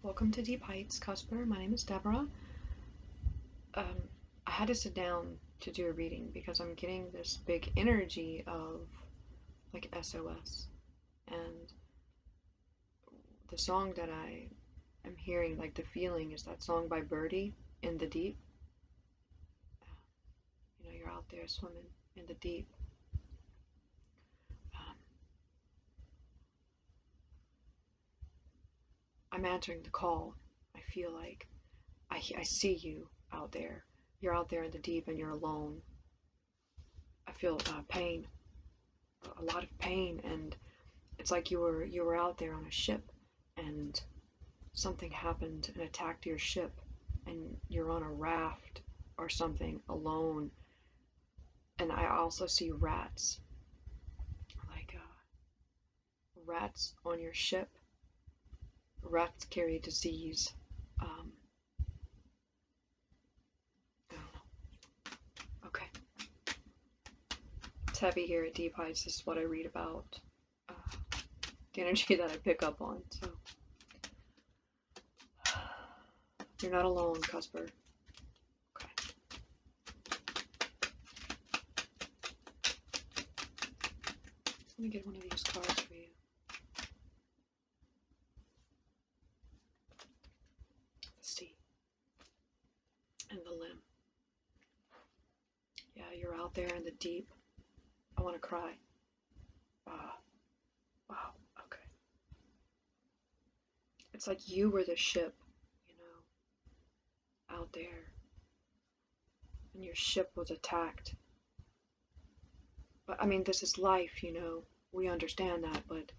Welcome to Deep Heights, Cusper. My name is Deborah. I had to sit down to do a reading because I'm getting this big energy of like S.O.S. And the song that I am hearing, like the feeling, is that song by Birdie, In the Deep. You're out there swimming in the deep. I'm answering the call. I feel like I see you out there. You're out there in the deep and you're alone. I feel pain, a lot of pain, and it's like you were out there on a ship and something happened and attacked your ship and you're on a raft or something alone. And I also see rats, like rats on your ship. Rats carry disease. I don't know. Okay. It's heavy here at Deep Heights. This is what I read about. The energy that I pick up on. So you're not alone, Cusper. Okay. Let me get one of these cards for you. The sea and the limb. Yeah, you're out there in the deep. I want to cry. Wow. Okay. It's like you were the ship, out there, and your ship was attacked. But I mean, this is life, we understand that, but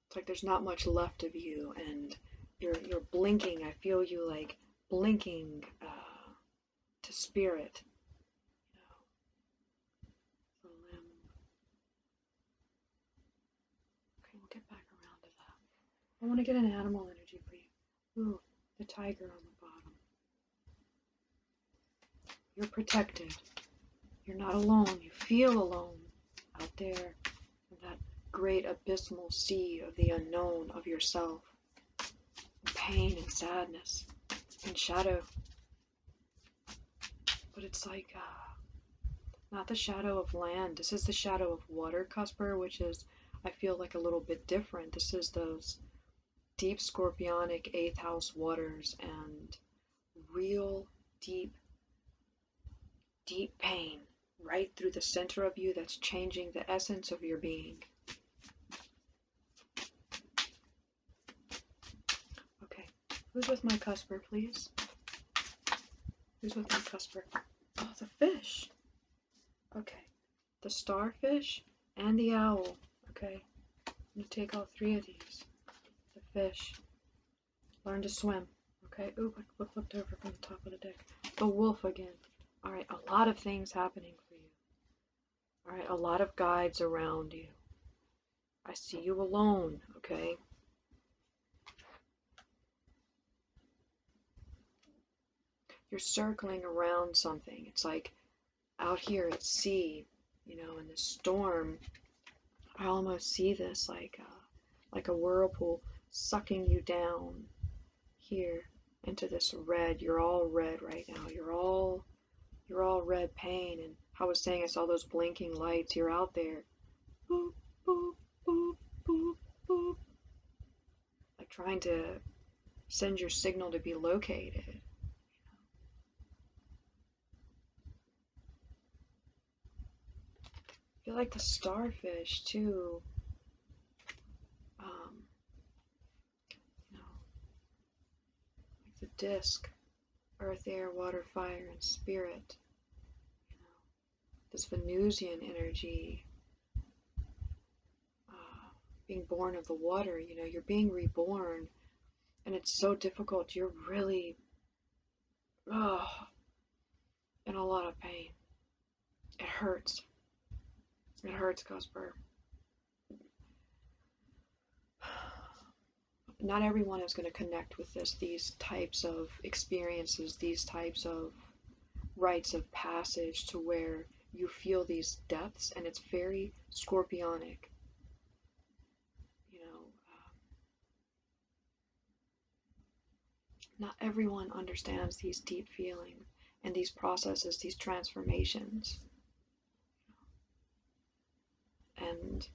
it's like there's not much left of you, and you're blinking. I feel you like blinking to spirit. The limb. Okay, we'll get back around to that. I want to get an animal energy for you. Ooh, the tiger on the bottom. You're protected. You're not alone. You feel alone out there in that great abysmal sea of the unknown of yourself. Pain and sadness and shadow. But it's like not the shadow of land. This is the shadow of water, Cusper, which is, I feel like, a little bit different. This is those deep scorpionic 8th house waters and real deep pain right through the center of you that's changing the essence of your being. Okay, who's with my Cusper, please? Who's with my Cusper? Oh, the fish. Okay, the starfish and the owl. Okay, you take all three of these. The fish. Learn to swim. Okay, ooh, I flipped over from the top of the deck. The wolf again. Alright, a lot of things happening for you. Alright, a lot of guides around you. I see you alone, okay? You're circling around something. It's like out here at sea, in the storm. I almost see this like a whirlpool sucking you down here into this red. You're all red right now. You're all red pain. And I was saying, I saw those blinking lights. You're out there. Boop, boop, boop, boop, boop. Like trying to send your signal to be located. I feel like the starfish too. Like the disc, earth, air, water, fire, and spirit. This Venusian energy, being born of the water. You're being reborn, and it's so difficult. You're really, in a lot of pain. It hurts. It hurts, Cusper. Not everyone is going to connect with these types of experiences, these types of rites of passage to where you feel these depths, and it's very scorpionic. Not everyone understands these deep feelings and these processes, these transformations. And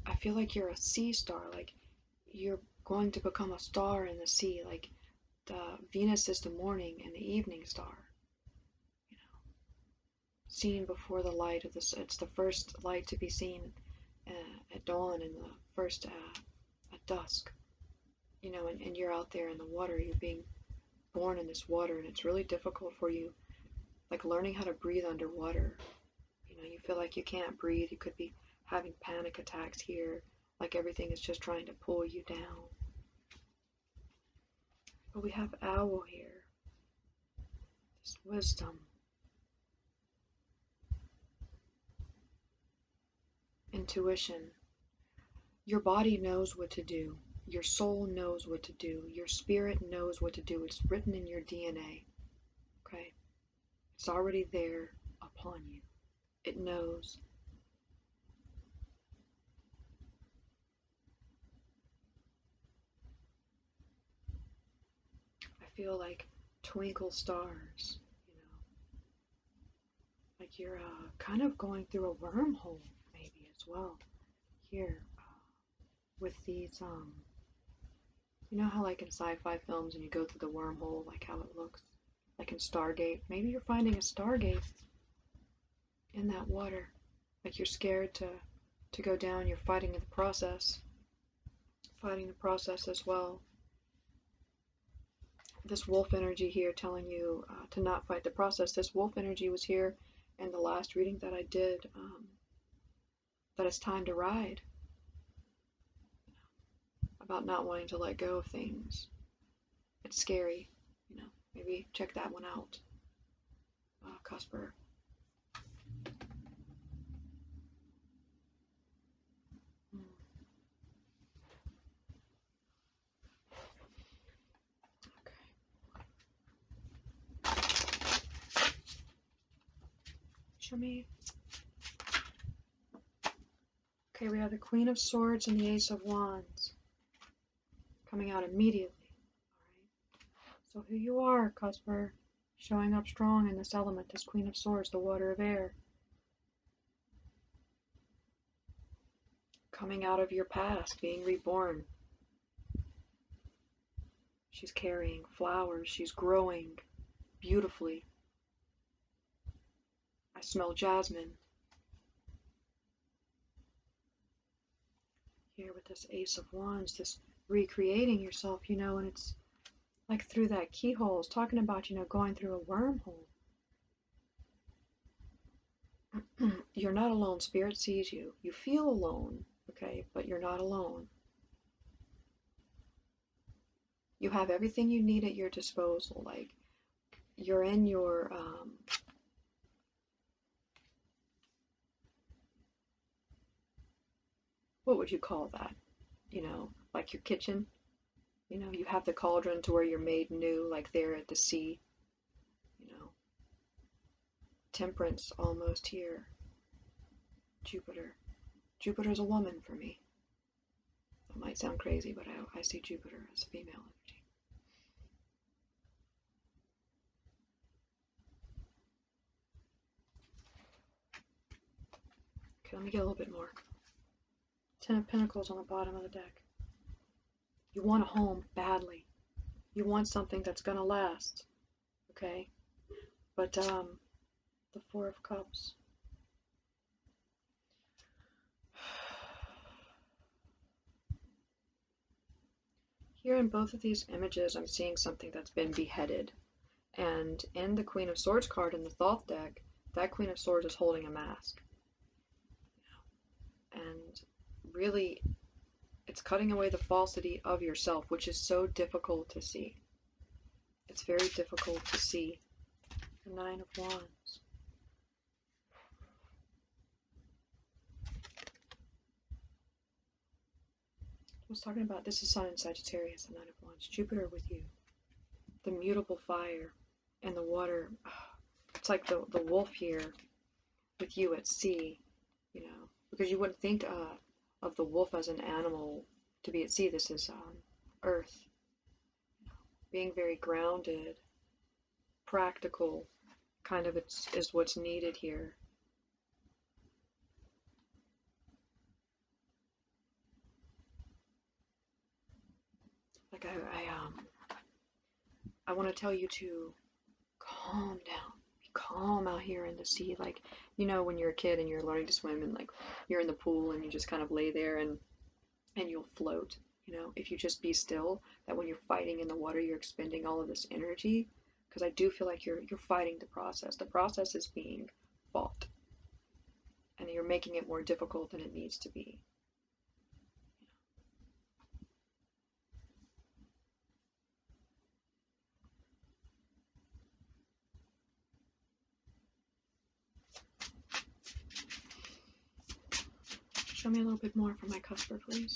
I feel like you're a sea star, like you're going to become a star in the sea, like the Venus is the morning and the evening star, you know, seen before the light of the, it's the first light to be seen at dawn and the first at dusk, you know, and you're out there in the water, you're being born in this water, and it's really difficult for you, like learning how to breathe underwater. You know, you feel like you can't breathe, you could be having panic attacks here, like everything is just trying to pull you down. But we have owl here, this wisdom, intuition. Your body knows what to do. Your soul knows what to do. Your spirit knows what to do. It's written in your DNA. Okay? It's already there upon you. It knows. I feel like twinkle stars, you know, like you're kind of going through a wormhole, maybe as well. Here, with these, you know how like in sci-fi films and you go through the wormhole, like how it looks, like in Stargate. Maybe you're finding a Stargate in that water. Like you're scared to go down. You're fighting the process, as well. This wolf energy here telling you to not fight the process. This wolf energy was here in the last reading that I did. That it's time to ride. About not wanting to let go of things. It's scary, you know. Maybe check that one out, Cusper. Show me. Okay, we have the Queen of Swords and the Ace of Wands coming out immediately. All right. So who you are, Cusper, showing up strong in this element, this Queen of Swords, the water of air. Coming out of your past, being reborn. She's carrying flowers. She's growing beautifully. I smell jasmine. Here with this Ace of Wands, this recreating yourself, you know, and it's like through that keyhole. It's talking about, you know, going through a wormhole. You're not alone. Spirit sees you. You feel alone, okay, but you're not alone. You have everything you need at your disposal. Like, you're in your, what would you call that? You know, like your kitchen. You know, you have the cauldron to where you're made new, like there at the sea. You know, temperance almost here. Jupiter. Jupiter's a woman for me. That might sound crazy, but I see Jupiter as female energy. Okay, let me get a little bit more. Ten of Pentacles on the bottom of the deck. You want a home badly. You want something that's gonna last. Okay? But the Four of Cups. Here in both of these images, I'm seeing something that's been beheaded. And in the Queen of Swords card in the Thoth deck, that Queen of Swords is holding a mask. And really, it's cutting away the falsity of yourself, which is so difficult to see. It's very difficult to see. The Nine of Wands. I was talking about, this is Sun in Sagittarius, the Nine of Wands. Jupiter with you. The mutable fire and the water. It's like the wolf here with you at sea, you know, because you wouldn't think of the wolf as an animal to be at sea. This is Earth. being very grounded, practical, kind of is what's needed here. Like I want to tell you to calm down, be calm out here in the sea. Like, you know, when you're a kid and you're learning to swim and like you're in the pool and you just kind of lay there and you'll float. You know, if you just be still, that when you're fighting in the water, you're expending all of this energy. Because I do feel like you're fighting the process. The process is being fought, and you're making it more difficult than it needs to be. Show me a little bit more from my cusper, please.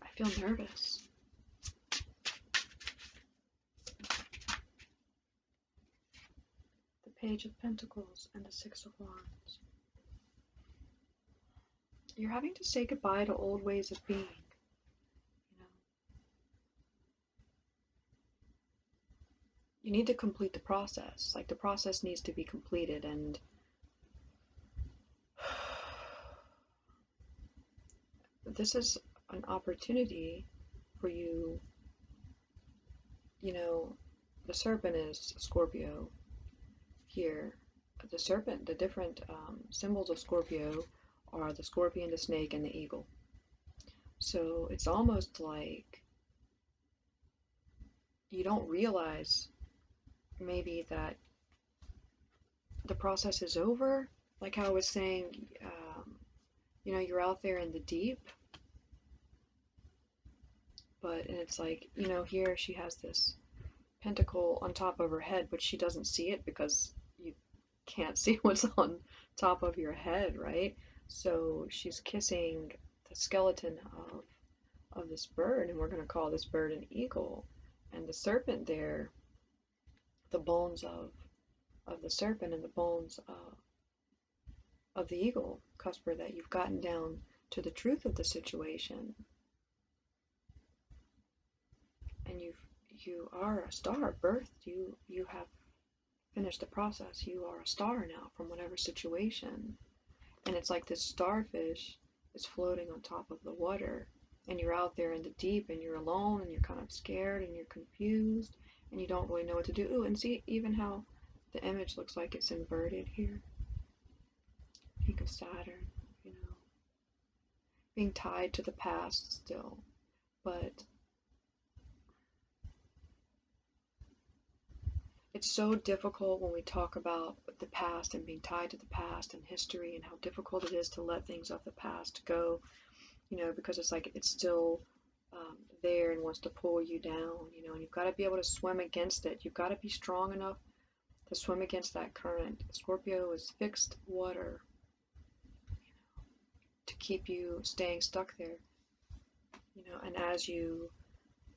I feel nervous. The Page of Pentacles and the Six of Wands. You're having to say goodbye to old ways of being. You know, you need to complete the process. Like the process needs to be completed, and this is an opportunity for you. You know, the serpent is Scorpio here. The serpent, the different symbols of Scorpio are the scorpion, the snake, and the eagle. So it's almost like you don't realize maybe that the process is over. Like how I was saying, you know, you're out there in the deep, but and it's like, you know, here she has this pentacle on top of her head, but she doesn't see it because you can't see what's on top of your head, right? So she's kissing the skeleton of this bird, and we're going to call this bird an eagle. And the serpent there, the bones of the serpent and the bones of the eagle, Cusper, that you've gotten down to the truth of the situation, and you are a star birthed. You have finished the process. You are a star now from whatever situation. And it's like this starfish is floating on top of the water, and you're out there in the deep, and you're alone, and you're kind of scared, and you're confused, and you don't really know what to do. Ooh, and see even how the image looks like it's inverted here. Think of Saturn, you know, being tied to the past still, but it's so difficult when we talk about the past and being tied to the past and history and how difficult it is to let things of the past go, you know, because it's like it's still there and wants to pull you down, you know, and you've got to be able to swim against it. You've got to be strong enough to swim against that current. Scorpio is fixed water, to keep you staying stuck there, you know, and as you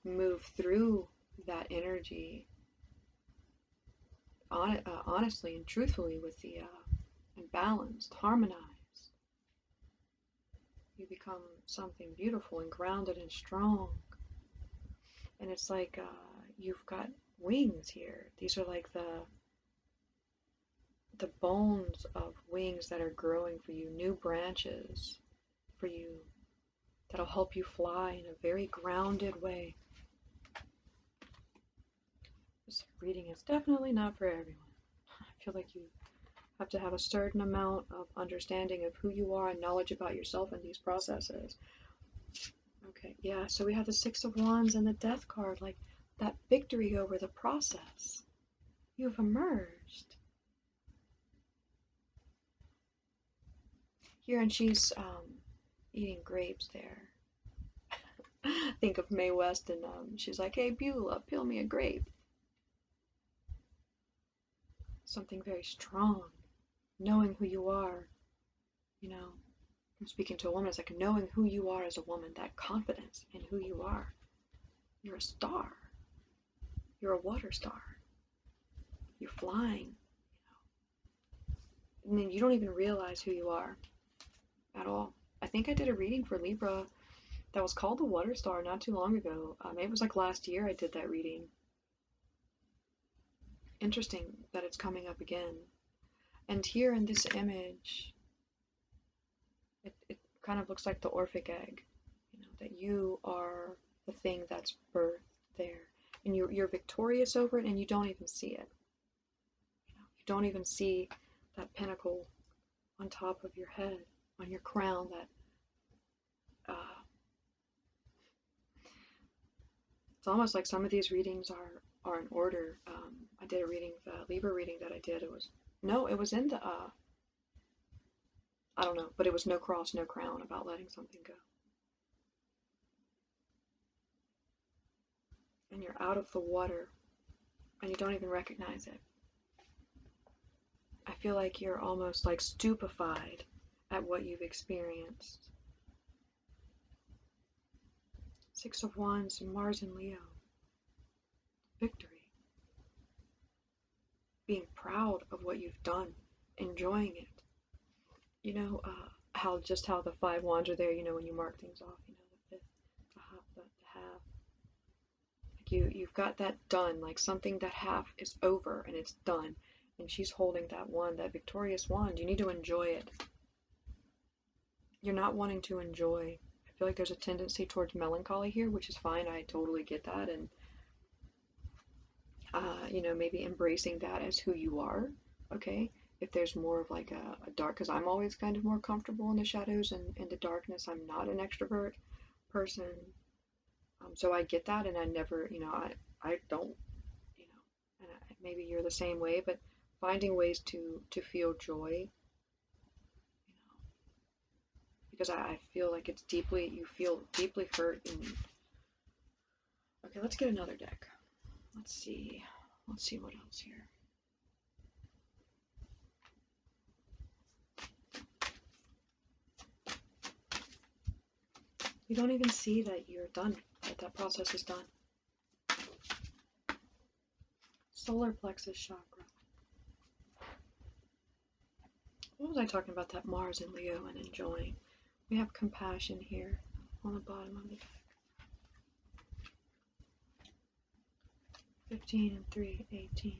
move through that energy, honestly and truthfully with the and balanced, harmonized, you become something beautiful and grounded and strong. And it's like you've got wings here. These are like the bones of wings that are growing for you, new branches for you that'll help you fly in a very grounded way. This reading is definitely not for everyone. I feel like you have to have a certain amount of understanding of who you are and knowledge about yourself in these processes. Okay, yeah, so we have the Six of Wands and the Death card, like that victory over the process. You've emerged. Here, and she's eating grapes there. Think of Mae West, and she's like, hey, Beulah, peel me a grape. Something very strong, knowing who you are, you know. I'm speaking to a woman, it's like knowing who you are as a woman, that confidence in who you are. You're a star. You're a water star. You're flying, you know. And then you don't even realize who you are. at all. I think I did a reading for Libra that was called the Water Star not too long ago. It was like last year I did that reading. Interesting that it's coming up again. And here in this image, it kind of looks like the Orphic egg, that you are the thing that's birthed there. And you're victorious over it and you don't even see it. You don't even see that pinnacle on top of your head, on your crown, that it's almost like some of these readings are in order. I did a reading, the Libra reading that I did. It was in the I don't know, but it was no cross, no crown, about letting something go. And you're out of the water and you don't even recognize it. I feel like you're almost like stupefied at what you've experienced. Six of Wands, Mars and Leo. Victory. Being proud of what you've done, enjoying it. How the five wands are there, when you mark things off, the fifth, the half. Like you've got that done, like something, that half is over and it's done. And she's holding that wand, that victorious wand. You need to enjoy it. You're not wanting to enjoy. I feel like there's a tendency towards melancholy here, which is fine. I totally get that. And, maybe embracing that as who you are. Okay. If there's more of like a dark, because I'm always kind of more comfortable in the shadows and in the darkness. I'm not an extrovert person. So I get that. And I never, I don't, and maybe you're the same way, but finding ways to feel joy, because I feel like you feel deeply hurt. And okay, let's get another deck. Let's see what else here. You don't even see that you're done, that process is done. Solar plexus chakra. What was I talking about? That Mars and Leo and enjoying. We have compassion here on the bottom of the deck. 15 and 3, 18.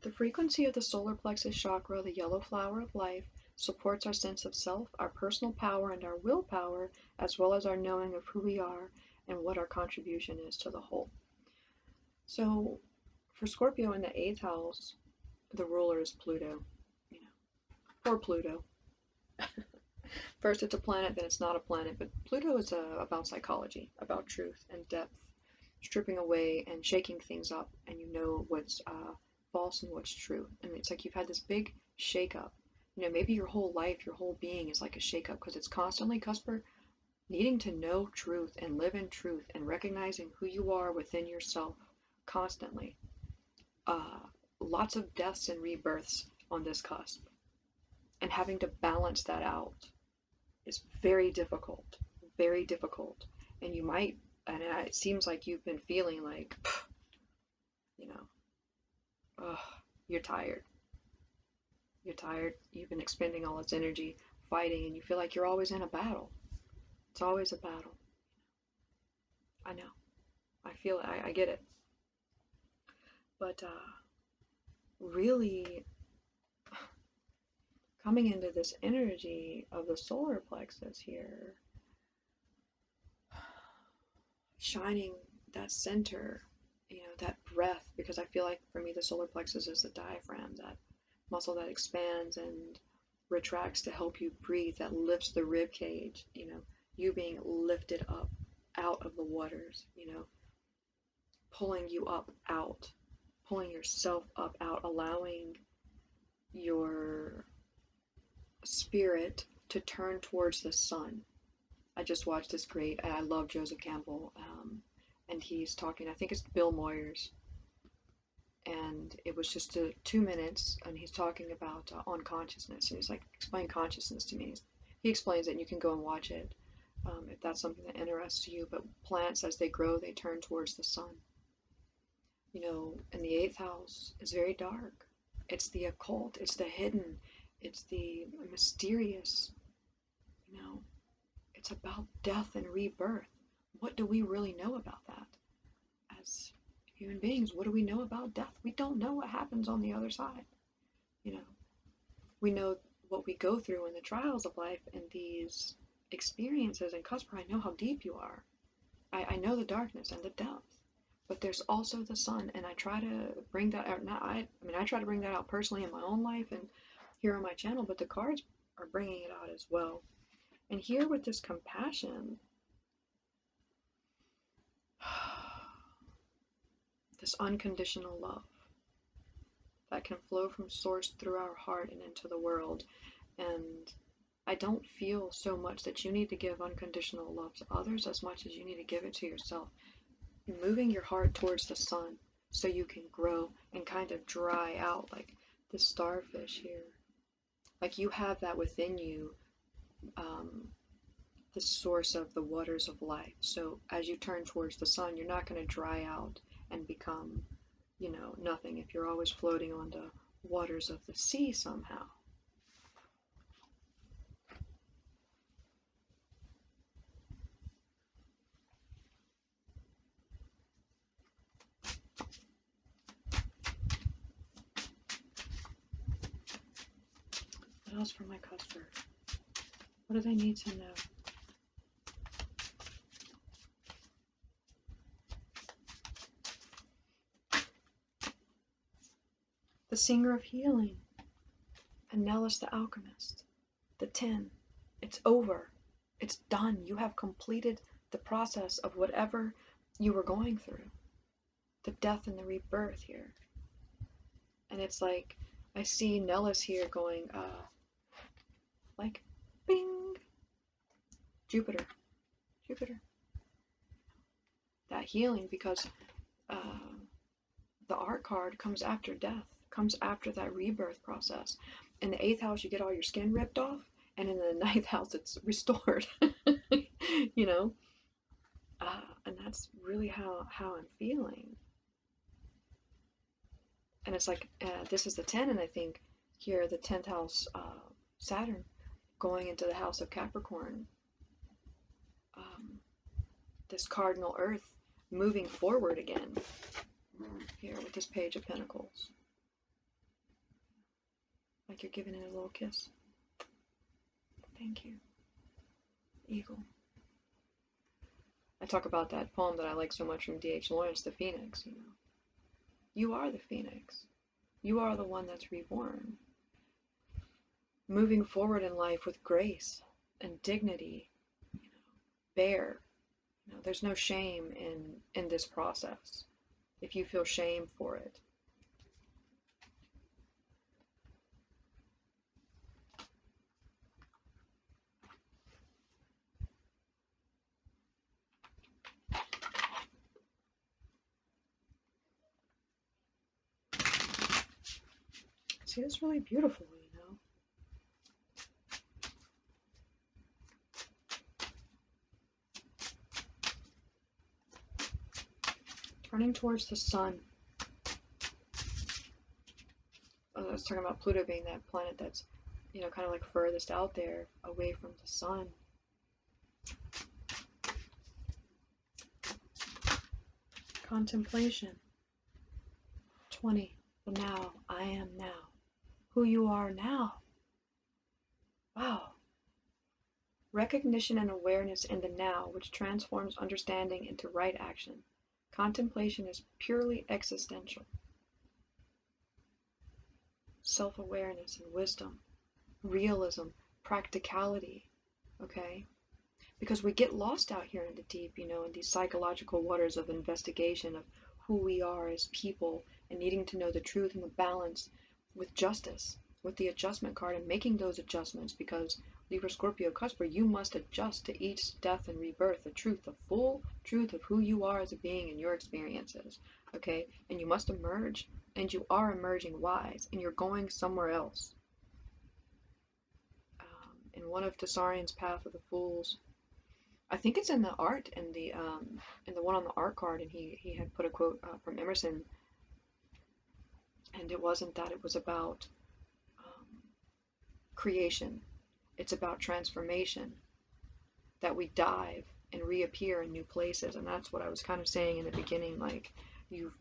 The frequency of the solar plexus chakra, the yellow flower of life, supports our sense of self, our personal power, and our willpower, as well as our knowing of who we are and what our contribution is to the whole. So, for Scorpio in the 8th house, the ruler is Pluto. Poor Pluto. First it's a planet, then it's not a planet, but Pluto is about psychology, about truth and depth, stripping away and shaking things up, and what's false and what's true. And it's like you've had this big shake-up. Maybe your whole life, your whole being is like a shake-up, because it's constantly, Cusper, needing to know truth and live in truth and recognizing who you are within yourself constantly. Lots of deaths and rebirths on this cusp. And having to balance that out is very difficult, very difficult. And it seems like you've been feeling like, you're tired. You're tired. You've been expending all its energy fighting, and you feel like you're always in a battle. It's always a battle. I know. I get it. But really coming into this energy of the solar plexus here, shining that center, that breath, because I feel like for me the solar plexus is the diaphragm, that muscle that expands and retracts to help you breathe, that lifts the rib cage, you being lifted up out of the waters, pulling you up out, pulling yourself up out, allowing your spirit to turn towards the sun. I just watched this I love Joseph Campbell, and he's talking, I think it's Bill Moyers, and it was just 2 minutes, and he's talking about on consciousness, and he's like, explain consciousness to me. He explains it, and you can go and watch it if that's something that interests you. But plants, as they grow, they turn towards the sun. And the 8th house is very dark. It's the occult, it's the hidden, It's the mysterious, you know, it's about death and rebirth. What do we really know about that? As human beings, what do we know about death? We don't know what happens on the other side. You know, we know what we go through in the trials of life and these experiences. And Cusper, I know how deep you are. I know the darkness and the depth. But there's also the sun, and I try to bring that out. I try to bring that out personally in my own life and here on my channel, but the cards are bringing it out as well. And here with this compassion, this unconditional love that can flow from source through our heart and into the world. And I don't feel so much that you need to give unconditional love to others as much as you need to give it to yourself. Moving your heart towards the sun so you can grow and kind of dry out like this starfish here. Like you have that within you, the source of the waters of life. So as you turn towards the sun, you're not going to dry out and become, nothing if you're always floating on the waters of the sea somehow. What else for my Cusper? What do they need to know? The Singer of Healing, and Nellis the Alchemist, the 10. It's over. It's done. You have completed the process of whatever you were going through. The death and the rebirth here. And it's like, I see Nellis here going, like, bing, Jupiter. That healing, because the art card comes after death, comes after that rebirth process. In the 8th house, you get all your skin ripped off, and in the 9th house, it's restored. And that's really how I'm feeling. And it's like, this is the 10, and I think here the 10th house, Saturn, going into the house of Capricorn. This cardinal Earth moving forward again. Here with this Page of Pentacles. Like you're giving it a little kiss. Thank you. Eagle. I talk about that poem that I like so much from D.H. Lawrence, The Phoenix, You are the Phoenix. You are the one that's reborn. Moving forward in life with grace and dignity. Bear. There's no shame in this process. If you feel shame for it. See, it's really beautiful, Turning towards the sun. I was talking about Pluto being that planet that's, kind of like furthest out there, away from the sun. Contemplation. 20. The now. I am now. Who you are now. Wow. Recognition and awareness in the now, which transforms understanding into right action. Contemplation is purely existential. Self-awareness and wisdom. Realism. Practicality. Okay? Because we get lost out here in the deep, in these psychological waters of investigation of who we are as people and needing to know the truth and the balance with justice, with the adjustment card and making those adjustments, because Libra, Scorpio, Cusp, you must adjust to each death and rebirth, the truth, the full truth of who you are as a being and your experiences, okay? And you must emerge, and you are emerging wise, and you're going somewhere else. In one of Tessarian's Path of the Fools, I think it's in the art, in the one on the art card, and he had put a quote from Emerson, and it wasn't that, it was about creation. It's about transformation, that we dive and reappear in new places. And that's what I was kind of saying in the beginning, like you've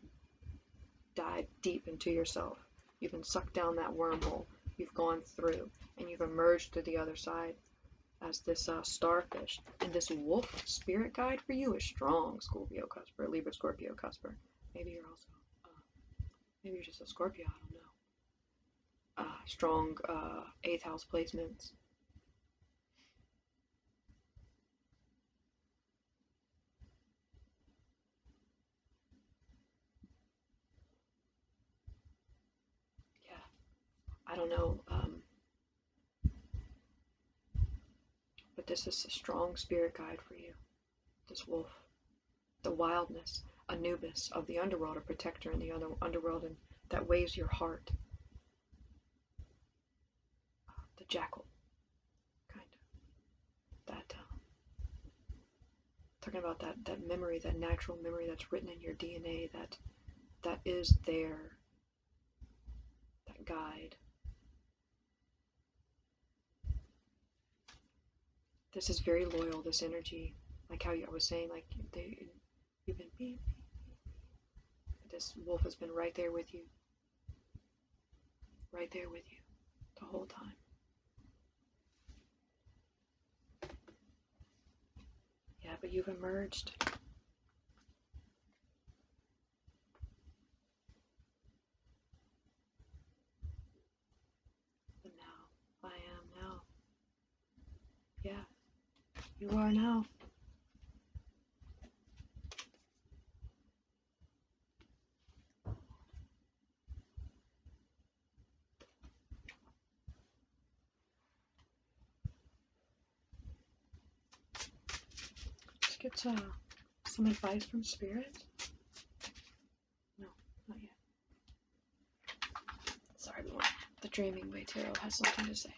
dived deep into yourself. You've been sucked down that wormhole. You've gone through and you've emerged to the other side as this starfish. And this wolf spirit guide for you is strong, Scorpio Cusper, Libra Scorpio Cusper. Maybe you're also, maybe you're just a Scorpio, I don't know. Strong 8th house placements. I don't know, but this is a strong spirit guide for you. This wolf, the wildness, Anubis of the underworld, a protector in the underworld, and that waves your heart. The jackal, kind of. That, talking about that memory, that natural memory that's written in your DNA, that is there, that guide. This is very loyal, this energy, like how I was saying, like you've been beep. This wolf has been right there with you the whole time. Yeah, but you've emerged. And now, I am now. Yeah, you are now. Let's get some advice from Spirit. No, not yet. Sorry, everyone. The Dreaming by Tarot has something to say.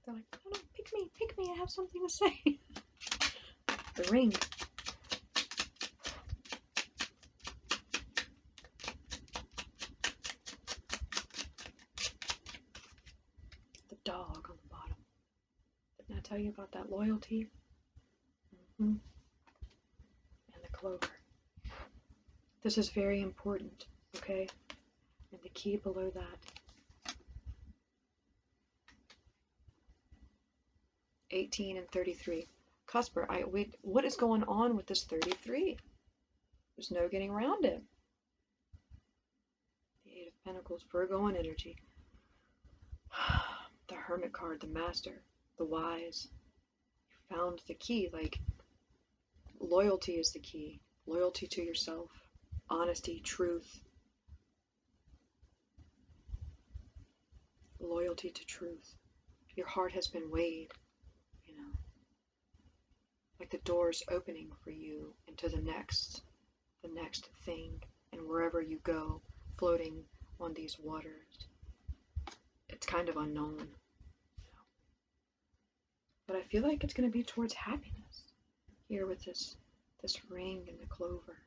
They're like, no, pick me, I have something to say. The ring. The dog on the bottom. Didn't I tell you about that loyalty? Mm-hmm. And the clover. This is very important, okay? And the key below that. 18 and 33. Cusper, what is going on with this 33? There's no getting around it. The 8 of Pentacles, Virgo and energy. The Hermit card, the Master, the Wise. You found the key, like loyalty is the key. Loyalty to yourself, honesty, truth. Loyalty to truth. Your heart has been weighed, you know. Like the doors opening for you into the next thing, and wherever you go, floating on these waters. It's kind of unknown, you know. But I feel like it's going to be towards happiness here with this ring and the clover.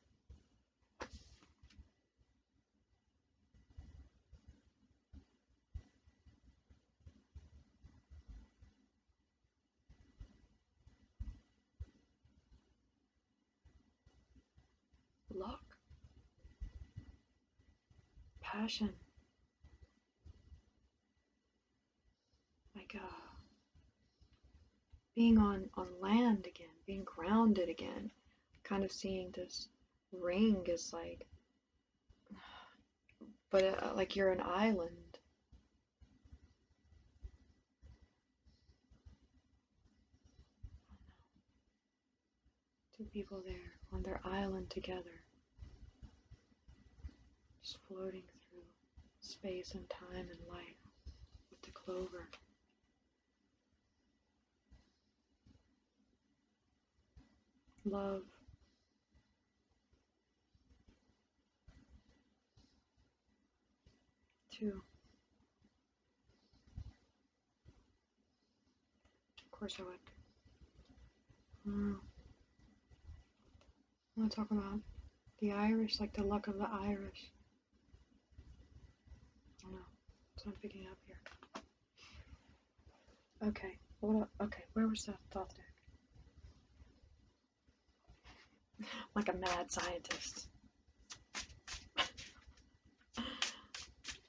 Luck, passion, like being on land again, being grounded again. Kind of seeing this ring is like, but like you're an island. Two people there on their island together, just floating through space and time and life with the clover. Love. Two. Of course I would. I want to talk about The Irish, like the luck of the Irish. I don't know. That's what I'm picking up here. Okay. Okay, where was that thought deck? Like a mad scientist.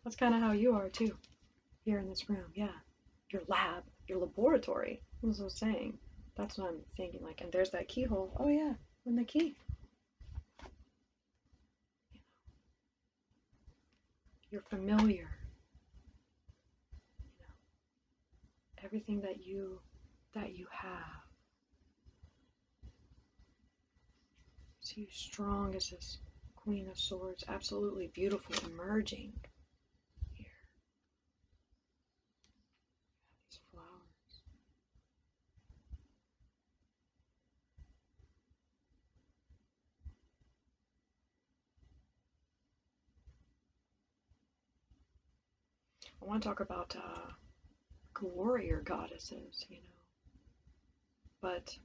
That's kind of how you are too, here in this room. Yeah, your lab, your laboratory. That's what I was saying. That's what I'm thinking. Like, and there's that keyhole. Oh yeah, and the key. You're familiar. You know, everything that you have. See you strong as this Queen of Swords. Absolutely beautiful, emerging here. These flowers. I want to talk about warrior goddesses, you know, but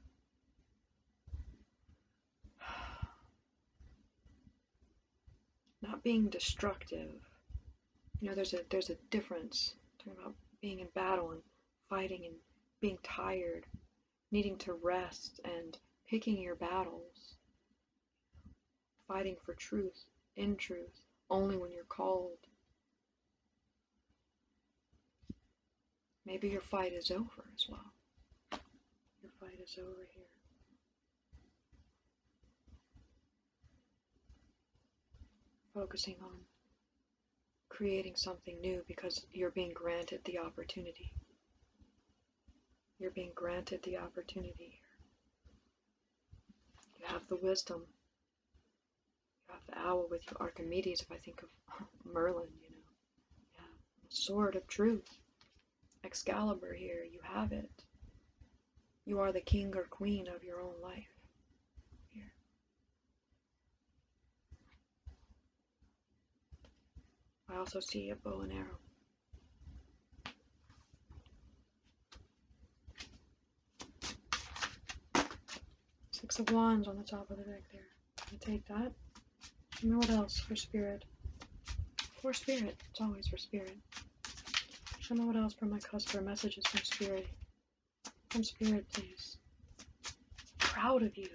not being destructive. You know, there's a difference. Talking about being in battle and fighting and being tired, needing to rest and picking your battles, fighting for truth, in truth, only when you're called. Maybe your fight is over as well. Your fight is over here. Focusing on creating something new because you're being granted the opportunity. You're being granted the opportunity here. You have the wisdom. You have the owl with you, Archimedes, if I think of Merlin, you know. You have the sword of truth. Excalibur here, you have it. You are the king or queen of your own life. Here. I also see a bow and arrow. Six of Wands on the top of the deck there. I take that. You know what else for spirit? For spirit. It's always for spirit. Show me what else for my cusp messages from spirit. From spirit, please. Proud of you.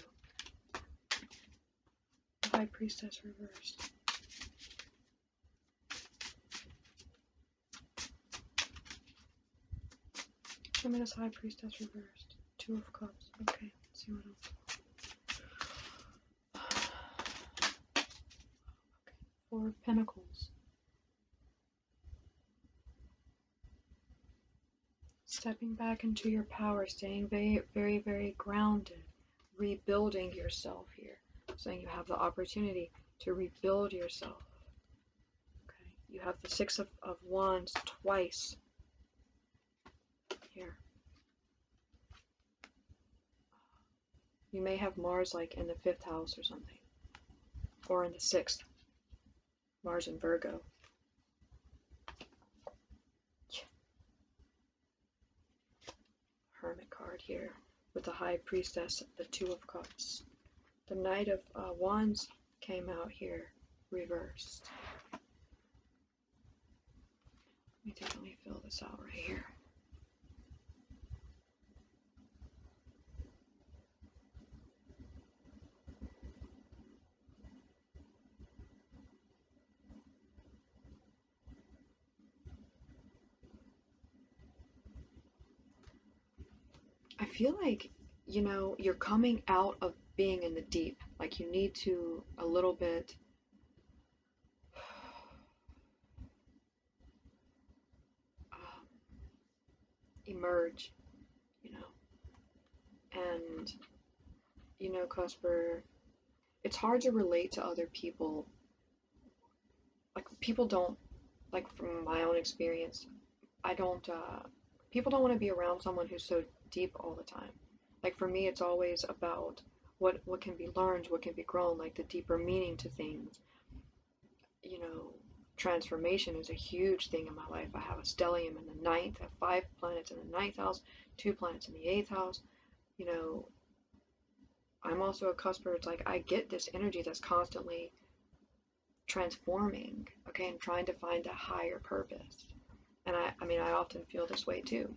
The High Priestess reversed. Show me this High Priestess reversed. Two of Cups. Okay, let's see what else. Okay. Four of Pentacles. Stepping back into your power, staying very, very, very grounded, rebuilding yourself here. Saying you have the opportunity to rebuild yourself. Okay, you have the Six of Wands twice here. You may have Mars like in the 5th house or something, or in the 6th. Mars in Virgo. Hermit card here with the High Priestess, the Two of Cups. The Knight of Wands came out here, reversed. Let me definitely fill this out right here. I feel like, you know, you're coming out of being in the deep. Like you need to a little bit emerge, you know. And, you know, Cusper, it's hard to relate to other people. Like people don't, like from my own experience, I don't, people don't want to be around someone who's so deep all the time. Like for me, it's always about what can be learned, what can be grown, like the deeper meaning to things. You know, transformation is a huge thing in my life. I have a stellium in the 9th, I have 5 planets in the 9th house, 2 planets in the 8th house. You know, I'm also a cusper. It's like I get this energy that's constantly transforming, okay, and trying to find a higher purpose. And I mean, I often feel this way too.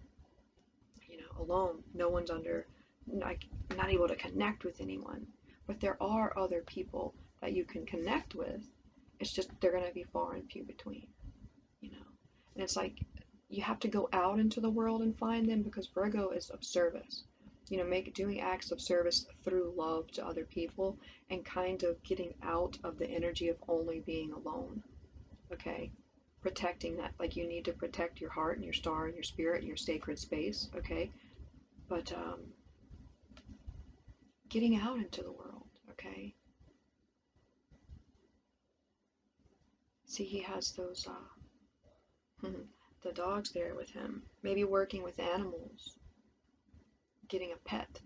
You know, alone, no one's under, like, not able to connect with anyone. But there are other people that you can connect with. It's just they're gonna be far and few between, you know. And it's like you have to go out into the world and find them, because Virgo is of service. You know, doing acts of service through love to other people, and kind of getting out of the energy of only being alone. Okay, protecting that, like, you need to protect your heart and your star and your spirit and your sacred space. Okay, but getting out into the world. Okay, see, he has those the dogs there with him. Maybe working with animals, getting a pet,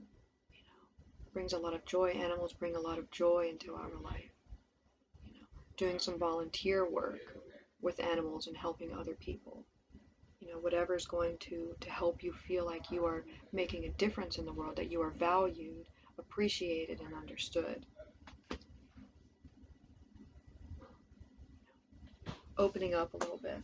you know, brings a lot of joy. Animals bring a lot of joy into our life. You know, doing some volunteer work with animals and helping other people. You know, whatever is going to help you feel like you are making a difference in the world, that you are valued, appreciated, and understood. Opening up a little bit.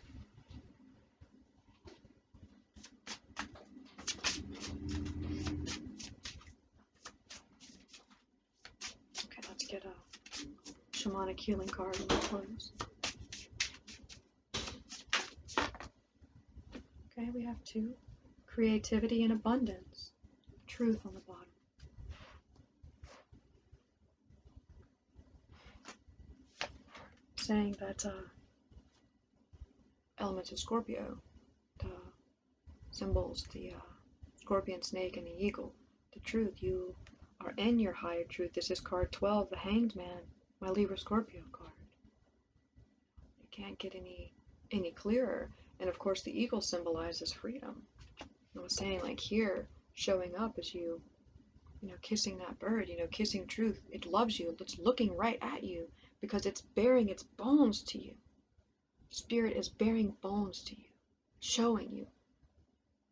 Okay, let's get a shamanic healing card and we'll close. Okay, we have 2. Creativity and abundance. Truth on the bottom. Saying that elements of Scorpio, the symbols, the scorpion, snake, and the eagle. The truth, you are in your higher truth. This is card 12, the Hanged Man, my Libra Scorpio card. It can't get any clearer. And of course, the eagle symbolizes freedom. I was saying, like, here, showing up as you know, kissing that bird, you know, kissing truth. It loves you. It's looking right at you because it's bearing its bones to you. Spirit is bearing bones to you, showing you.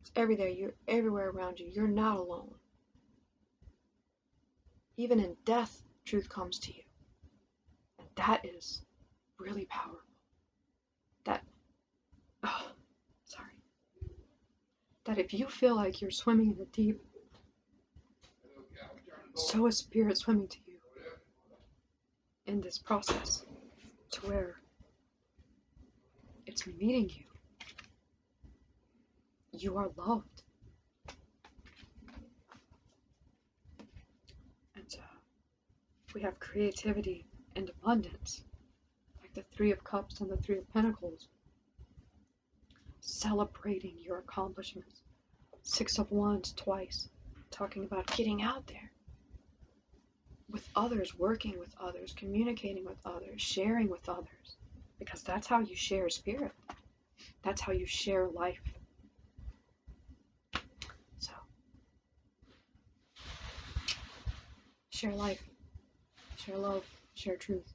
It's everywhere. You're everywhere around you. You're not alone. Even in death, truth comes to you. And that is really powerful. That if you feel like you're swimming in the deep, so is spirit swimming to you in this process, to where it's meeting you. You are loved. And we have creativity and abundance, like the 3 of Cups and the 3 of Pentacles, celebrating your accomplishments. 6 of Wands twice, talking about getting out there with others, working with others, communicating with others, sharing with others, because that's how you share spirit. That's how you share life. So, share life, share love, share truth.